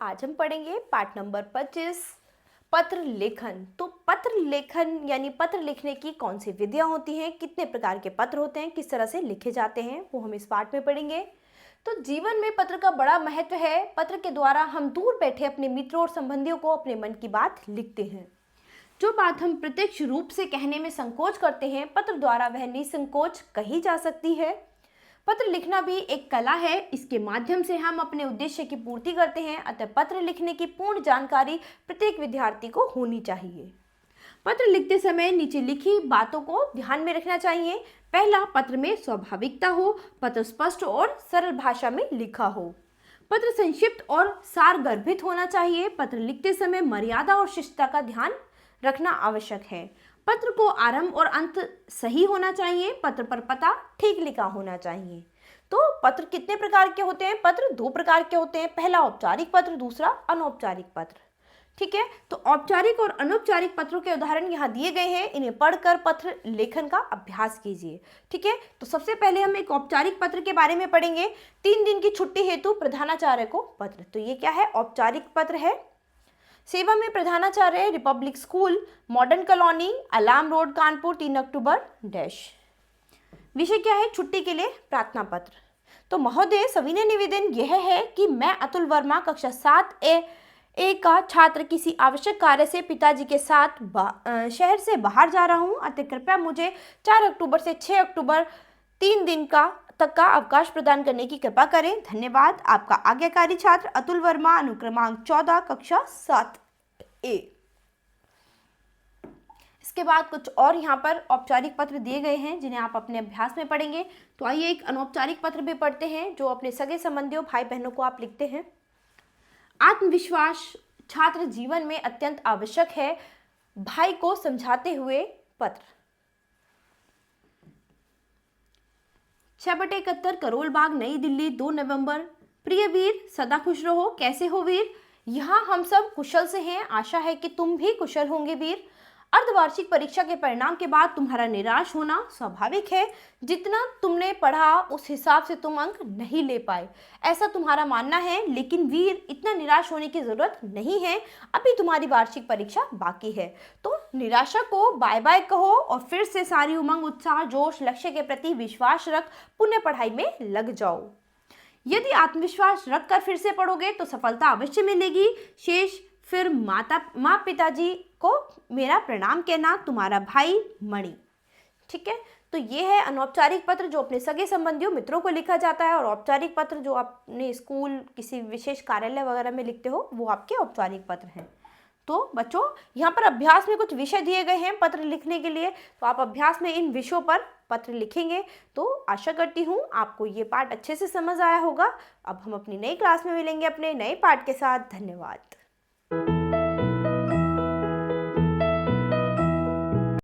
आज हम पढ़ेंगे पाठ नंबर 25 पत्र लेखन। तो पत्र लेखन यानी पत्र लिखने की कौन सी विधियां होती हैं, कितने प्रकार के पत्र होते हैं, किस तरह से लिखे जाते हैं, वो हम इस पाठ में पढ़ेंगे। तो जीवन में पत्र का बड़ा महत्व है। पत्र के द्वारा हम दूर बैठे अपने मित्रों और संबंधियों को अपने मन की बात लिखते हैं। जो बात हम प्रत्यक्ष रूप से कहने में संकोच करते हैं, पत्र द्वारा वह निसंकोच कही जा सकती है। पत्र लिखना भी एक कला है। इसके माध्यम से हम अपने उद्देश्य की पूर्ति करते हैं। अतः पत्र लिखने की पूर्ण जानकारी प्रत्येक विद्यार्थी को होनी चाहिए। पत्र लिखते समय नीचे लिखी बातों को ध्यान में रखना चाहिए। पहला, पत्र में स्वाभाविकता हो, पत्र स्पष्ट और सरल भाषा में लिखा हो। पत्र संक्षिप्त और सारगर्भित होना चाहिए। पत्र लिखते समय मर्यादा और शिष्टता का ध्यान रखना आवश्यक है। पत्र को आरंभ और अंत सही होना चाहिए। पत्र पर पता ठीक लिखा होना चाहिए। तो पत्र कितने प्रकार के होते हैं? पत्र दो प्रकार के होते हैं। पहला औपचारिक पत्र, दूसरा अनौपचारिक पत्र। ठीक है, तो औपचारिक और अनौपचारिक पत्रों के उदाहरण यहाँ दिए गए हैं। इन्हें पढ़कर पत्र लेखन का अभ्यास कीजिए। ठीक है, तो सबसे पहले हम एक औपचारिक पत्र के बारे में पढ़ेंगे। 3 दिन की छुट्टी हेतु प्रधानाचार्य को पत्र। तो ये क्या है? औपचारिक पत्र है। सेवा में प्रधानाचार्य, Republic school, modern colony, alarm road, Kanpur, 3 अक्टूबर डैश। विषय क्या है? छुट्टी के लिए प्रार्थना पत्र। तो महोदय, सविनय निवेदन यह है कि मैं अतुल वर्मा कक्षा 7A का छात्र किसी आवश्यक कार्य से पिताजी के साथ शहर से बाहर जा रहा हूँ। अतः कृपया मुझे 4 अक्टूबर से 6 अक्टूबर 3 दिन तक का अवकाश प्रदान करने की कृपा करें। धन्यवाद। आपका आज्ञाकारी छात्र अतुल वर्मा, अनुक्रमांक 14, कक्षा 7A। इसके बाद कुछ और यहाँ पर औपचारिक पत्र दिए गए हैं जिन्हें आप अपने अभ्यास में पढ़ेंगे। तो आइए एक अनौपचारिक पत्र भी पढ़ते हैं जो अपने सगे संबंधियों, भाई बहनों को आप लिखते हैं। आत्मविश्वास छात्र जीवन में अत्यंत आवश्यक है। भाई को समझाते हुए पत्र। 6/71 करोल बाग, नई दिल्ली, 2 नवंबर। प्रिय वीर, सदा खुश रहो। कैसे हो वीर? यहाँ हम सब कुशल से हैं। आशा है कि तुम भी कुशल होंगे वीर। अर्धवार्षिक परीक्षा के परिणाम के बाद तुम्हारा निराश होना स्वाभाविक है। जितना तुमने पढ़ा उस हिसाब से तुम अंक नहीं ले पाए, ऐसा तुम्हारा मानना है। लेकिन वीर, इतना निराश होने की जरूरत नहीं है। अभी तुम्हारी वार्षिक परीक्षा बाकी है। तो निराशा को बाय बाय कहो और फिर से सारी उमंग, उत्साह, जोश, लक्ष्य के प्रति विश्वास रख पुनः पढ़ाई में लग जाओ। यदि आत्मविश्वास रखकर फिर से पढ़ोगे तो सफलता अवश्य मिलेगी। शेष फिर माँ पिताजी को मेरा प्रणाम कहना। तुम्हारा भाई मणि। ठीक है, तो ये है अनौपचारिक पत्र जो अपने सगे संबंधियों, मित्रों को लिखा जाता है। और औपचारिक पत्र जो अपने स्कूल, किसी विशेष कार्यालय वगैरह में लिखते हो, वो आपके औपचारिक पत्र हैं। तो बच्चों, यहाँ पर अभ्यास में कुछ विषय दिए गए हैं पत्र लिखने के लिए। तो आप अभ्यास में इन विषयों पर पत्र लिखेंगे। तो आशा करती हूँ आपको ये पाठ अच्छे से समझ आया होगा। अब हम अपनी नई क्लास में मिलेंगे अपने नए पाठ के साथ। धन्यवाद।